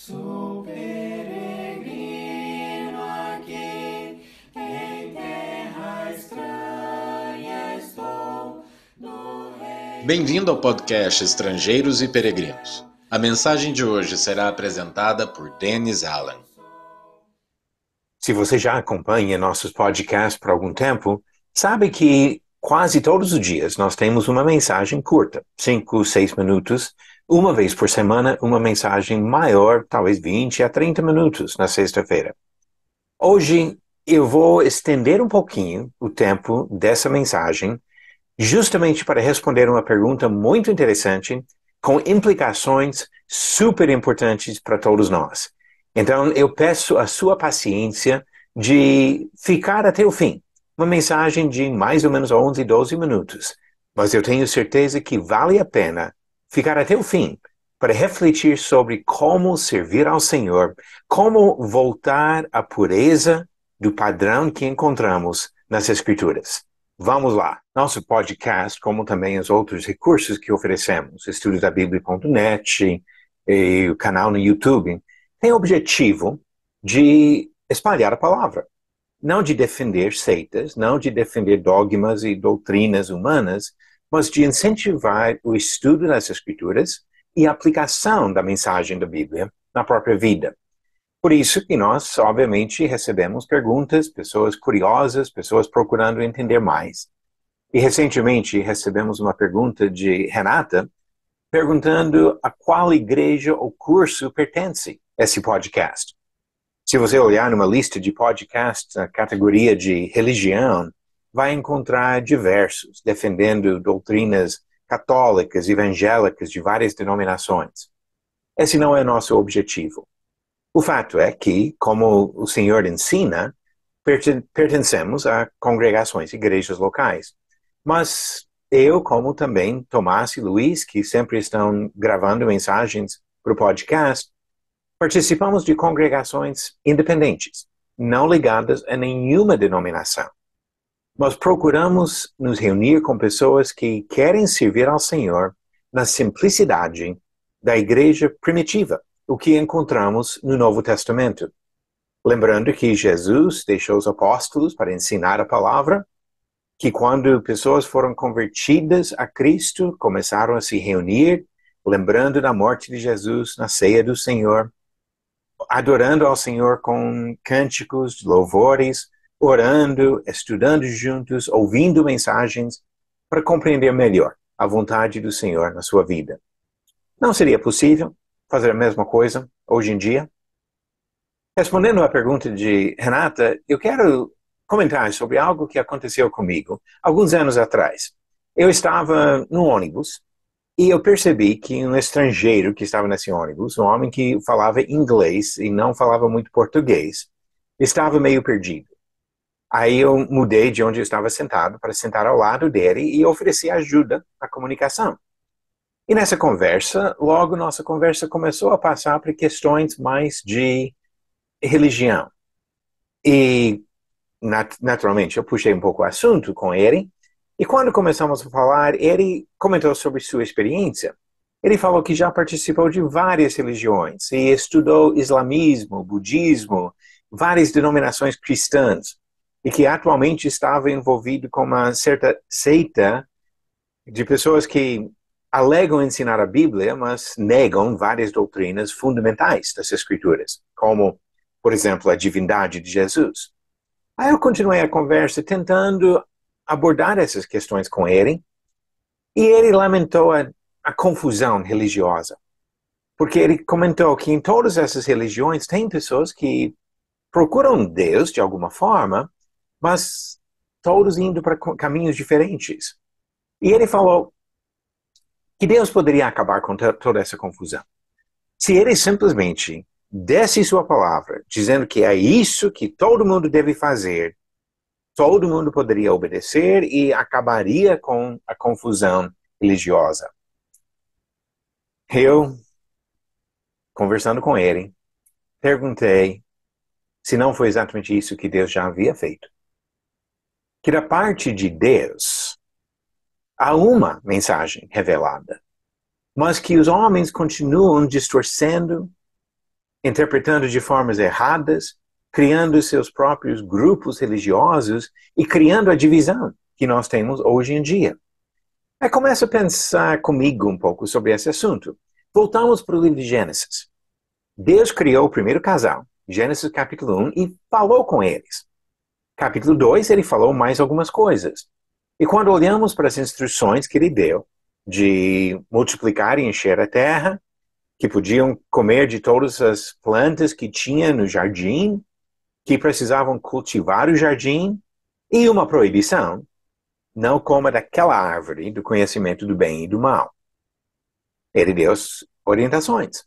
Sou peregrino aqui, em terra estranha estou. Bem-vindo ao podcast Estrangeiros e Peregrinos. A mensagem de hoje será apresentada por Dennis Allen. Se você já acompanha nossos podcasts por algum tempo, sabe que quase todos os dias nós temos uma mensagem curta, 5, 6 minutos, uma vez por semana, uma mensagem maior, talvez 20 a 30 minutos na sexta-feira. Hoje eu vou estender um pouquinho o tempo dessa mensagem, justamente para responder uma pergunta muito interessante, com implicações super importantes para todos nós. Então, eu peço a sua paciência de ficar até o fim. Uma mensagem de mais ou menos 11, 12 minutos. Mas eu tenho certeza que vale a pena ficar até o fim para refletir sobre como servir ao Senhor, como voltar à pureza do padrão que encontramos nas Escrituras. Vamos lá. Nosso podcast, como também os outros recursos que oferecemos, estudosdabiblia.net e o canal no YouTube, tem o objetivo de espalhar a palavra. Não de defender seitas, não de defender dogmas e doutrinas humanas, mas de incentivar o estudo das Escrituras e a aplicação da mensagem da Bíblia na própria vida. Por isso que nós, obviamente, recebemos perguntas, pessoas curiosas, pessoas procurando entender mais. E recentemente recebemos uma pergunta de Renata, perguntando a qual igreja ou curso pertence esse podcast. Se você olhar numa lista de podcasts na categoria de religião, vai encontrar diversos, defendendo doutrinas católicas, evangélicas de várias denominações. Esse não é nosso objetivo. O fato é que, como o Senhor ensina, pertencemos a congregações, igrejas locais. Mas eu, como também Tomás e Luiz, que sempre estão gravando mensagens para o podcast, participamos de congregações independentes, não ligadas a nenhuma denominação. Nós procuramos nos reunir com pessoas que querem servir ao Senhor na simplicidade da igreja primitiva, o que encontramos no Novo Testamento. Lembrando que Jesus deixou os apóstolos para ensinar a palavra, que quando pessoas foram convertidas a Cristo, começaram a se reunir, lembrando da morte de Jesus na ceia do Senhor, adorando ao Senhor com cânticos, louvores, orando, estudando juntos, ouvindo mensagens, para compreender melhor a vontade do Senhor na sua vida. Não seria possível fazer a mesma coisa hoje em dia? Respondendo à pergunta de Renata, eu quero comentar sobre algo que aconteceu comigo alguns anos atrás. Eu estava no ônibus e eu percebi que um estrangeiro que estava nesse ônibus, um homem que falava inglês e não falava muito português, estava meio perdido. Aí eu mudei de onde eu estava sentado para sentar ao lado dele e ofereci ajuda à comunicação. E nessa conversa, logo nossa conversa começou a passar para questões mais de religião. E, naturalmente, eu puxei um pouco o assunto com ele, e quando começamos a falar, ele comentou sobre sua experiência. Ele falou que já participou de várias religiões, e estudou islamismo, budismo, várias denominações cristãs, e que atualmente estava envolvido com uma certa seita de pessoas que alegam ensinar a Bíblia, mas negam várias doutrinas fundamentais das Escrituras, como, por exemplo, a divindade de Jesus. Aí eu continuei a conversa tentando abordar essas questões com ele, e ele lamentou a confusão religiosa, porque ele comentou que em todas essas religiões tem pessoas que procuram Deus de alguma forma, mas todos indo para caminhos diferentes. E ele falou que Deus poderia acabar com toda essa confusão se ele simplesmente desse sua palavra, dizendo que é isso que todo mundo deve fazer, todo mundo poderia obedecer e acabaria com a confusão religiosa. Eu, conversando com ele, perguntei se não foi exatamente isso que Deus já havia feito. Que da parte de Deus, há uma mensagem revelada, mas que os homens continuam distorcendo interpretando de formas erradas, criando seus próprios grupos religiosos e criando a divisão que nós temos hoje em dia. Aí começa a pensar comigo um pouco sobre esse assunto. Voltamos para o livro de Gênesis. Deus criou o primeiro casal, Gênesis capítulo 1, e falou com eles. Capítulo 2, ele falou mais algumas coisas. E quando olhamos para as instruções que ele deu, de multiplicar e encher a terra, que podiam comer de todas as plantas que tinha no jardim, que precisavam cultivar o jardim, e uma proibição, não coma daquela árvore do conhecimento do bem e do mal. Ele deu as orientações.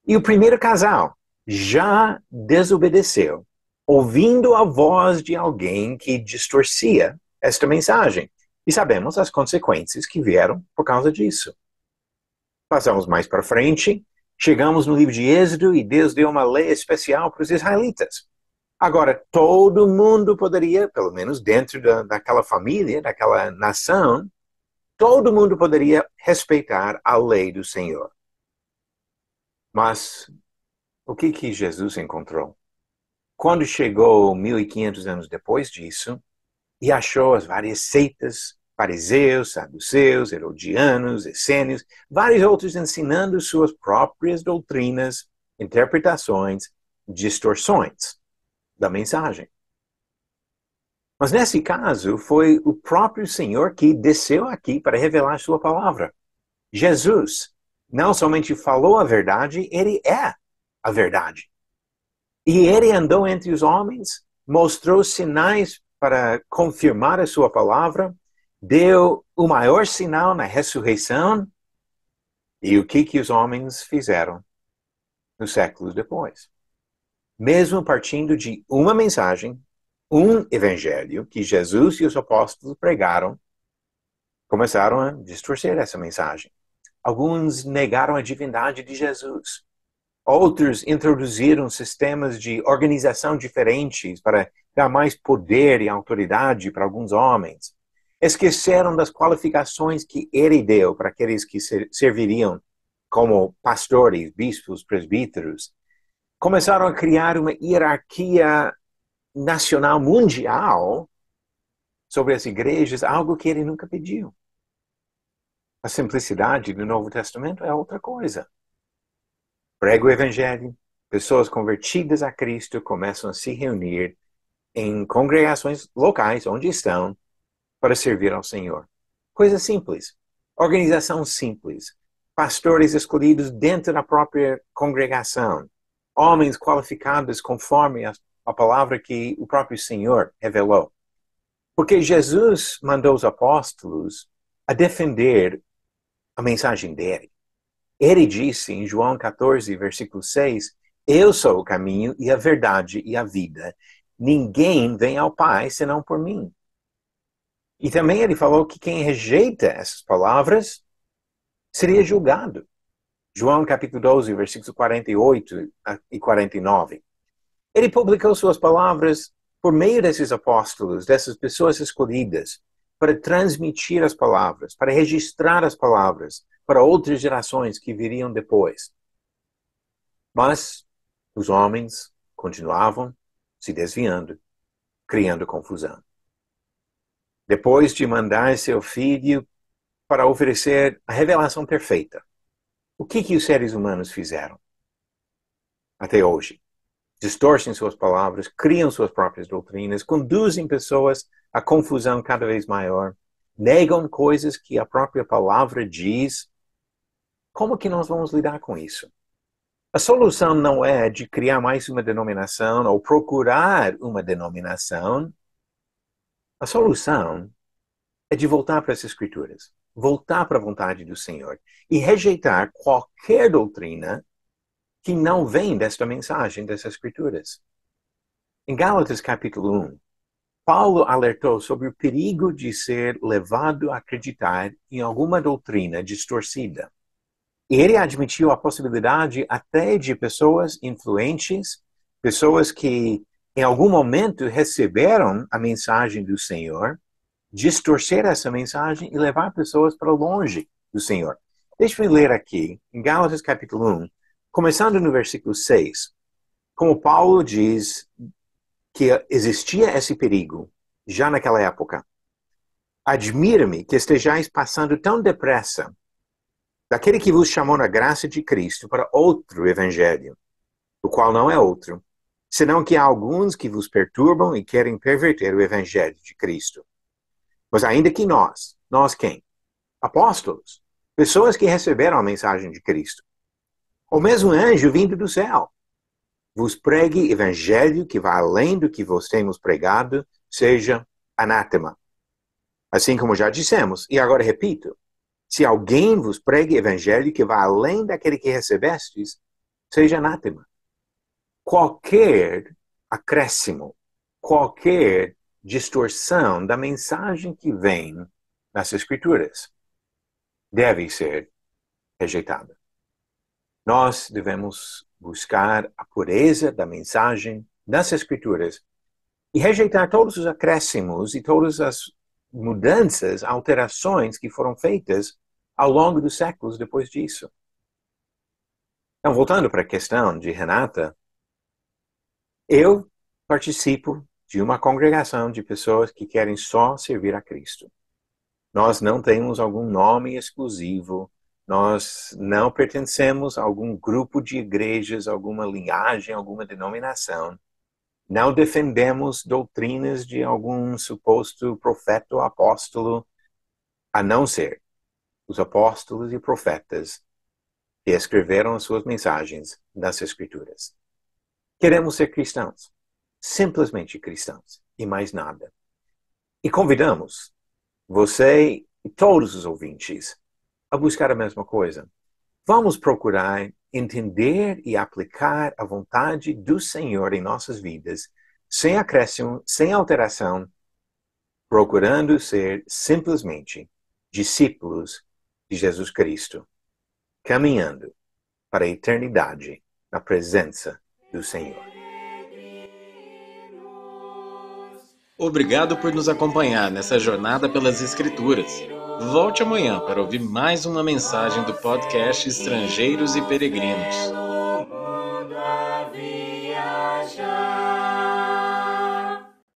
E o primeiro casal já desobedeceu, ouvindo a voz de alguém que distorcia esta mensagem. E sabemos as consequências que vieram por causa disso. Passamos mais para frente, chegamos no livro de Êxodo e Deus deu uma lei especial para os israelitas. Agora, todo mundo poderia, pelo menos dentro daquela família, daquela nação, todo mundo poderia respeitar a lei do Senhor. Mas o que Jesus encontrou? Quando chegou 1500 anos depois disso, e achou as várias seitas, fariseus, saduceus, herodianos, essênios, vários outros ensinando suas próprias doutrinas, interpretações, distorções da mensagem. Mas nesse caso, foi o próprio Senhor que desceu aqui para revelar sua palavra. Jesus não somente falou a verdade, ele é a verdade. E ele andou entre os homens, mostrou sinais para confirmar a sua palavra, deu o maior sinal na ressurreição. E o que os homens fizeram nos séculos depois? Mesmo partindo de uma mensagem, um evangelho que Jesus e os apóstolos pregaram, começaram a distorcer essa mensagem. Alguns negaram a divindade de Jesus. Outros introduziram sistemas de organização diferentes para dar mais poder e autoridade para alguns homens. Esqueceram das qualificações que ele deu para aqueles que serviriam como pastores, bispos, presbíteros. Começaram a criar uma hierarquia nacional mundial sobre as igrejas, algo que ele nunca pediu. A simplicidade do Novo Testamento é outra coisa. Prega o evangelho, pessoas convertidas a Cristo começam a se reunir em congregações locais, onde estão, para servir ao Senhor. Coisa simples. Organização simples. Pastores escolhidos dentro da própria congregação. Homens qualificados conforme a palavra que o próprio Senhor revelou. Porque Jesus mandou os apóstolos a defender a mensagem dele. Ele disse em João 14, versículo 6, eu sou o caminho e a verdade e a vida. Ninguém vem ao Pai senão por mim. E também ele falou que quem rejeita essas palavras seria julgado. João capítulo 12, versículos 48 e 49. Ele publicou suas palavras por meio desses apóstolos, dessas pessoas escolhidas, para transmitir as palavras, para registrar as palavras, para outras gerações que viriam depois. Mas os homens continuavam se desviando, criando confusão. Depois de mandar seu filho para oferecer a revelação perfeita, o que os seres humanos fizeram? Até hoje. Distorcem suas palavras, criam suas próprias doutrinas, conduzem pessoas à confusão cada vez maior, negam coisas que a própria palavra diz. Como que nós vamos lidar com isso? A solução não é de criar mais uma denominação ou procurar uma denominação. A solução é de voltar para as Escrituras, voltar para a vontade do Senhor e rejeitar qualquer doutrina que não vem desta mensagem das Escrituras. Em Gálatas capítulo 1, Paulo alertou sobre o perigo de ser levado a acreditar em alguma doutrina distorcida. Ele admitiu a possibilidade até de pessoas influentes, pessoas que em algum momento receberam a mensagem do Senhor, distorcer essa mensagem e levar pessoas para longe do Senhor. Deixa eu ler aqui, em Gálatas capítulo 1, Começando no versículo 6, como Paulo diz que existia esse perigo já naquela época. Admira-me que estejais passando tão depressa daquele que vos chamou na graça de Cristo para outro evangelho, o qual não é outro, senão que há alguns que vos perturbam e querem perverter o evangelho de Cristo. Mas ainda que nós quem? Apóstolos, pessoas que receberam a mensagem de Cristo, ou mesmo anjo vindo do céu, vos pregue evangelho que vá além do que vos temos pregado, seja anátema. Assim como já dissemos, e agora repito, se alguém vos pregue evangelho que vá além daquele que recebestes, seja anátema. Qualquer acréscimo, qualquer distorção da mensagem que vem nas Escrituras deve ser rejeitada. Nós devemos buscar a pureza da mensagem das Escrituras e rejeitar todos os acréscimos e todas as mudanças, alterações que foram feitas ao longo dos séculos depois disso. Então, voltando para a questão de Renata, eu participo de uma congregação de pessoas que querem só servir a Cristo. Nós não temos algum nome exclusivo, nós não pertencemos a algum grupo de igrejas, alguma linhagem, alguma denominação. Não defendemos doutrinas de algum suposto profeta ou apóstolo, a não ser os apóstolos e profetas que escreveram as suas mensagens nas Escrituras. Queremos ser cristãos, simplesmente cristãos, e mais nada. E convidamos você e todos os ouvintes a buscar a mesma coisa. Vamos procurar entender e aplicar a vontade do Senhor em nossas vidas, sem acréscimo, sem alteração, procurando ser simplesmente discípulos de Jesus Cristo, caminhando para a eternidade na presença do Senhor. Obrigado por nos acompanhar nessa jornada pelas Escrituras. Volte amanhã para ouvir mais uma mensagem do podcast Estrangeiros e Peregrinos.